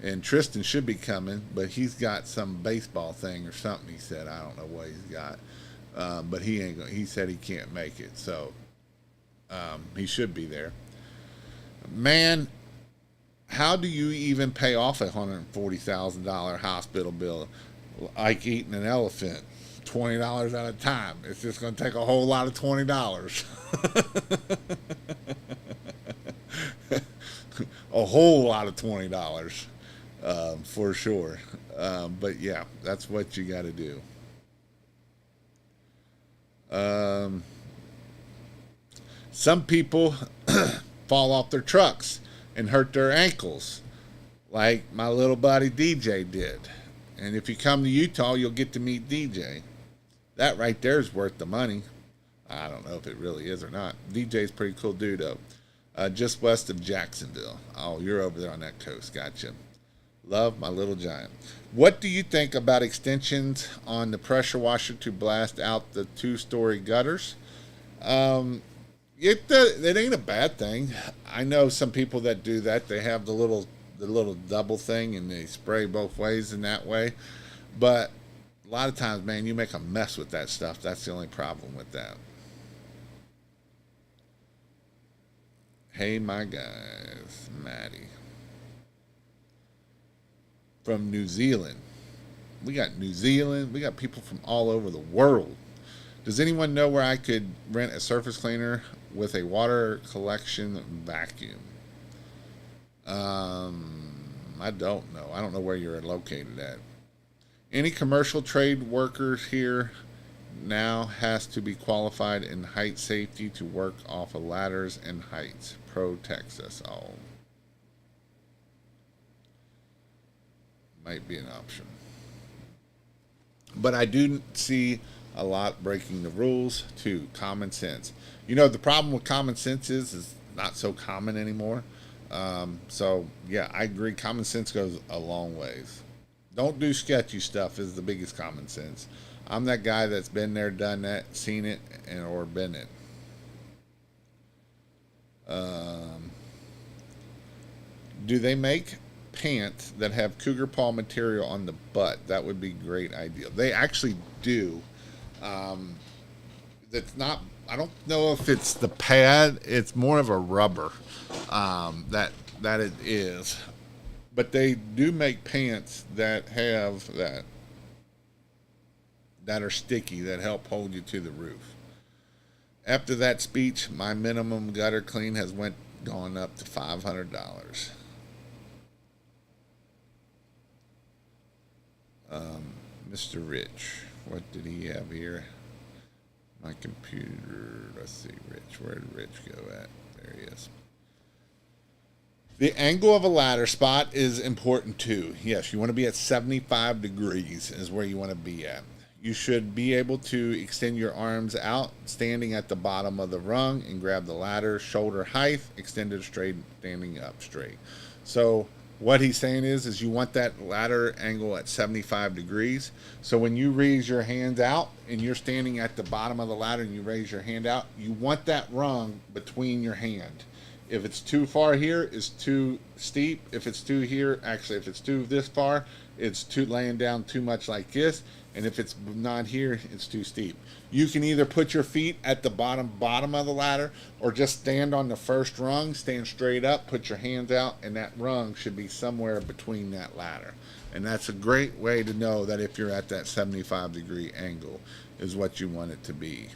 And Tristan should be coming, but he's got some baseball thing or something. He said, I don't know what he's got, but he ain't. He said he can't make it, so he should be there. Man, how do you even pay off a $140,000 hospital bill like eating an elephant? $20 at a time. It's just going to take a whole lot of $20. A whole lot of $20. For sure. But yeah, that's what you got to do. Some people fall off their trucks and hurt their ankles, like my little buddy DJ did. And if you come to Utah, you'll get to meet DJ. That right there is worth the money. I don't know if it really is or not. DJ's pretty cool dude, though. Just west of Jacksonville. Oh, you're over there on that coast. Gotcha. Love my little giant. What do you think about extensions on the pressure washer to blast out the 2-story gutters? It ain't a bad thing. I know some people that do that. They have the little double thing and they spray both ways in that way. But a lot of times, man, you make a mess with that stuff. That's the only problem with that. Hey, my guys, Maddie. From New Zealand. We got New Zealand. We got people from all over the world. Does anyone know where I could rent a surface cleaner with a water collection vacuum? I don't know. I don't know where you're located at. Any commercial trade workers here now has to be qualified in height safety to work off of ladders and heights. Protects us all. Might be an option. But I do see a lot breaking the rules too. Common sense. You know, the problem with common sense is not so common anymore. So yeah, I agree. Common sense goes a long ways. Don't do sketchy stuff is the biggest common sense. I'm that guy that's been there, done that, seen it, or been it. Do they make pants that have cougar paw material on the butt? That would be a great idea. They actually do. That's not, I don't know if it's the pad. It's more of a rubber that it is. But they do make pants that have that are sticky, that help hold you to the roof. After that speech, my minimum gutter clean has gone up to $500. Mr. Rich, what did he have here? My computer, let's see, Rich, where did Rich go at? There he is. The angle of a ladder spot is important too. Yes, you want to be at 75 degrees is where you want to be at. You should be able to extend your arms out, standing at the bottom of the rung, and grab the ladder, shoulder height, extended straight, standing up straight. So what he's saying is you want that ladder angle at 75 degrees. So when you raise your hands out and you're standing at the bottom of the ladder and you raise your hand out, you want that rung between your hand. If it's too far here, it's too steep. If it's too here, actually, if it's too this far, it's too laying down too much like this. And if it's not here, it's too steep. You can either put your feet at the bottom of the ladder, or just stand on the first rung, stand straight up, put your hands out, and that rung should be somewhere between that ladder. And that's a great way to know that if you're at that 75-degree angle is what you want it to be.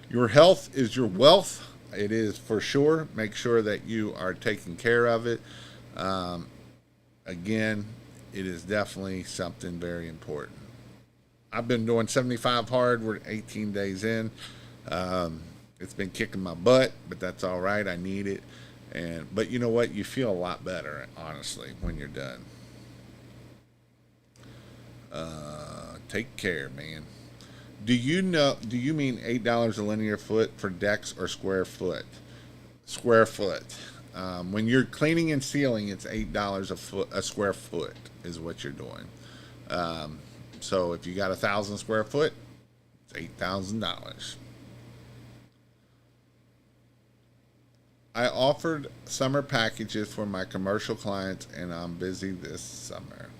Your health is your wealth. It is for sure. Make sure that you are taking care of it. Again, it is definitely something very important. I've been doing 75 hard. We're 18 days in. It's been kicking my butt, but that's all right. I need it. But you know what? You feel a lot better, honestly, when you're done. Take care, man. Do you mean $8 a linear foot for decks or square foot? Square foot. When you're cleaning and sealing, it's $8 a square foot is what you're doing. So if you got 1,000 square foot, it's $8,000. I offered summer packages for my commercial clients, and I'm busy this summer.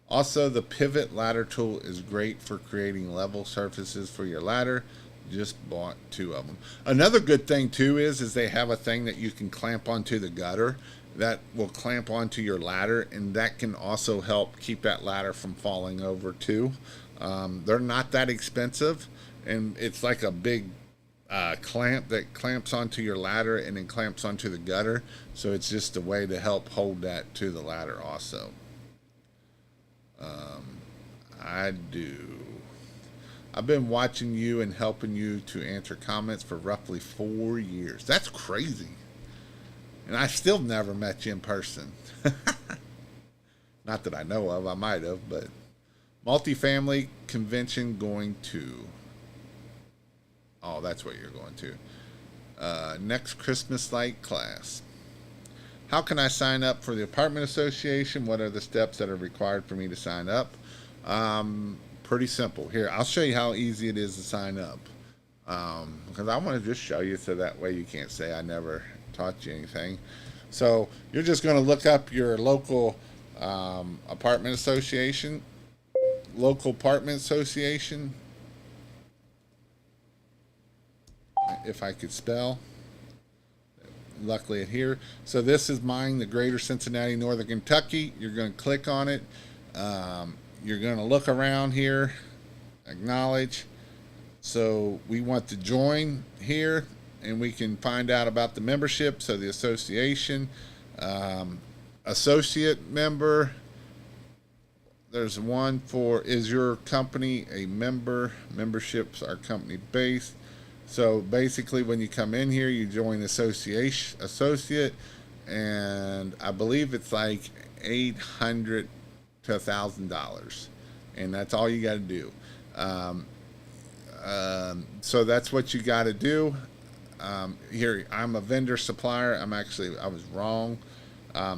Also, the pivot ladder tool is great for creating level surfaces for your ladder. Just bought 2 of them. Another good thing too is they have a thing that you can clamp onto the gutter that will clamp onto your ladder, and that can also help keep that ladder from falling over too. They're not that expensive, and it's like a big clamp that clamps onto your ladder and then clamps onto the gutter. So it's just a way to help hold that to the ladder also. I've been watching you and helping you to answer comments for roughly 4 years. That's crazy. And I still never met you in person. Not that I know of. I might have, but multifamily convention going to. Oh, that's what you're going to. Next Christmas light class. How can I sign up for the apartment association? What are the steps that are required for me to sign up? Pretty simple. Here, I'll show you how easy it is to sign up. Because I want to just show you so that way you can't say I never taught you anything. So you're just going to look up your local apartment association. Local apartment association. If I could spell. Luckily it here. So this is mine, the Greater Cincinnati, Northern Kentucky. You're going to click on it. You're going to look around here, acknowledge. So we want to join here, and we can find out about the membership. So the association, associate member. There's one for, is your company a member? Memberships are company based. So basically when you come in here, you join associate, and I believe it's like $800 to $1,000, and that's all you got to do. So that's what you got to do. Here, I'm a vendor supplier. I was wrong.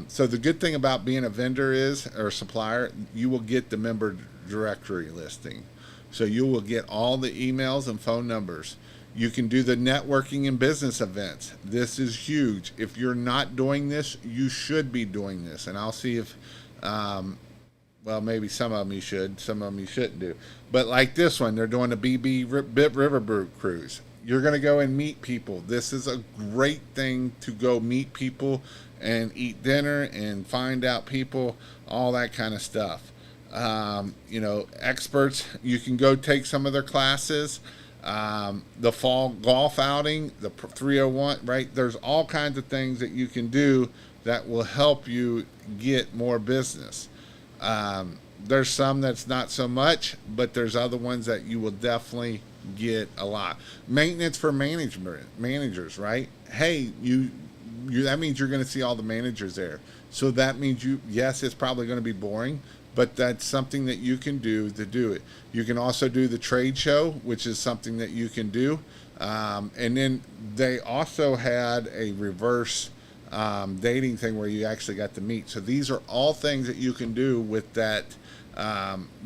So the good thing about being a vendor or supplier, you will get the member directory listing. So you will get all the emails and phone numbers. You can do the networking and business events. This is huge. If you're not doing this, you should be doing this. And I'll see if, well, maybe some of them you should, some of them you shouldn't do. But like this one, they're doing a BB River cruise. You're going to go and meet people. This is a great thing to go meet people and eat dinner and find out people, all that kind of stuff. Experts, you can go take some of their classes. The fall golf outing, the 301, right? There's all kinds of things that you can do that will help you get more business. There's some that's not so much, but there's other ones that you will definitely get a lot. Maintenance for managers, right? Hey, you that means you're going to see all the managers there. So that means yes, it's probably going to be boring, but that's something that you can do to do it. You can also do the trade show, which is something that you can do. And then they also had a reverse dating thing where you actually got to meet. So these are all things that you can do with that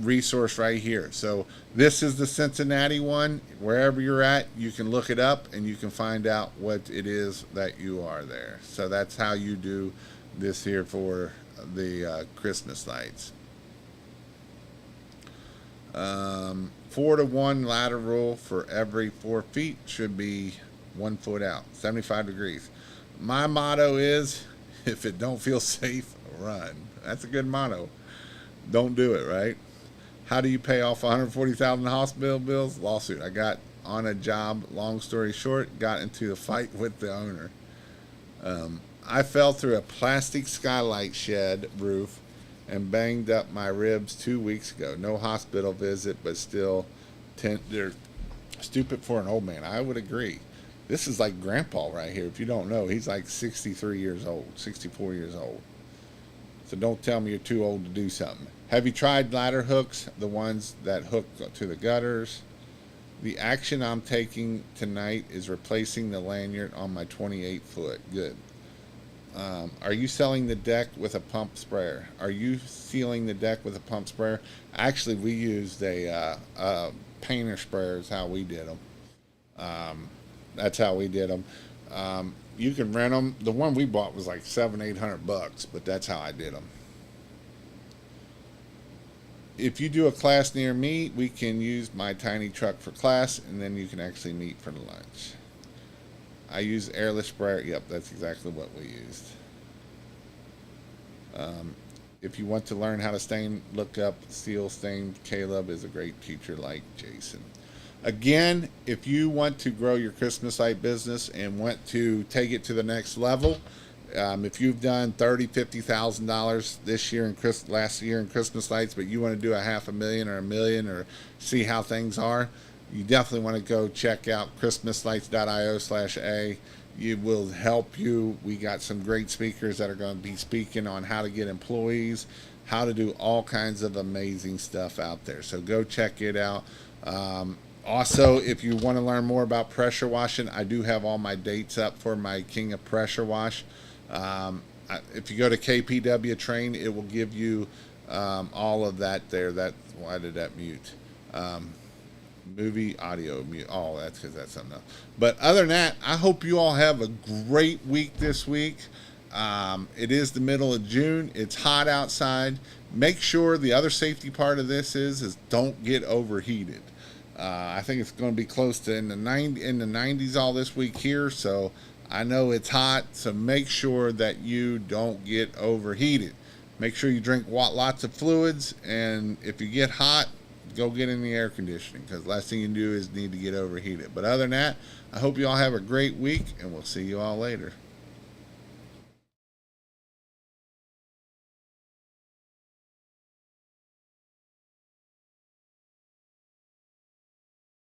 resource right here. So this is the Cincinnati one. Wherever you're at, you can look it up and you can find out what it is that you are there. So that's how you do this here for the Christmas lights. 4-to-1 ladder rule for every 4 feet should be 1 foot out, 75 degrees. My motto is, if it don't feel safe, run. That's a good motto. Don't do it, right? How do you pay off 140,000 hospital bills? Lawsuit. I got on a job, long story short, got into a fight with the owner. I fell through a plastic skylight shed roof and banged up my ribs 2 weeks ago. No hospital visit, but still, they're stupid for an old man. I would agree. This is like Grandpa right here. If you don't know, he's like 63 years old, 64 years old. So don't tell me you're too old to do something. Have you tried ladder hooks, the ones that hook to the gutters? The action I'm taking tonight is replacing the lanyard on my 28-foot. Good. Are you selling the deck with a pump sprayer? Are you sealing the deck with a pump sprayer? Actually, we used a painter sprayer is how we did them. That's how we did them. You can rent them. The one we bought was like $700-800, but that's how I did them. If you do a class near me, we can use my tiny truck for class, and then you can actually meet for lunch. I use airless sprayer. Yep, that's exactly what we used. If you want to learn how to stain, look up Seal Stain. Caleb is a great teacher like Jason. Again, if you want to grow your Christmas light business and want to take it to the next level, if you've done $30,000-50,000 this year and last year in Christmas lights, but you want to do $500,000 or $1 million or see how things are, you definitely want to go check out christmaslights.io/a. It will help you. We got some great speakers that are going to be speaking on how to get employees, how to do all kinds of amazing stuff out there. So go check it out. Also, if you want to learn more about pressure washing, I do have all my dates up for my King of Pressure Wash. If you go to KPW Train, it will give you all of that there. Why did that mute? Movie audio mute. Oh, that's because that's something else. But other than that, I hope you all have a great week this week. It is the middle of June. It's hot outside. Make sure the other safety part of this is don't get overheated. I think it's going to be close to in the 90s all this week here, so I know it's hot, so make sure that you don't get overheated. Make sure you drink lots of fluids, and if you get hot, go get in the air conditioning, because the last thing you do is need to get overheated. But other than that, I hope you all have a great week, and we'll see you all later.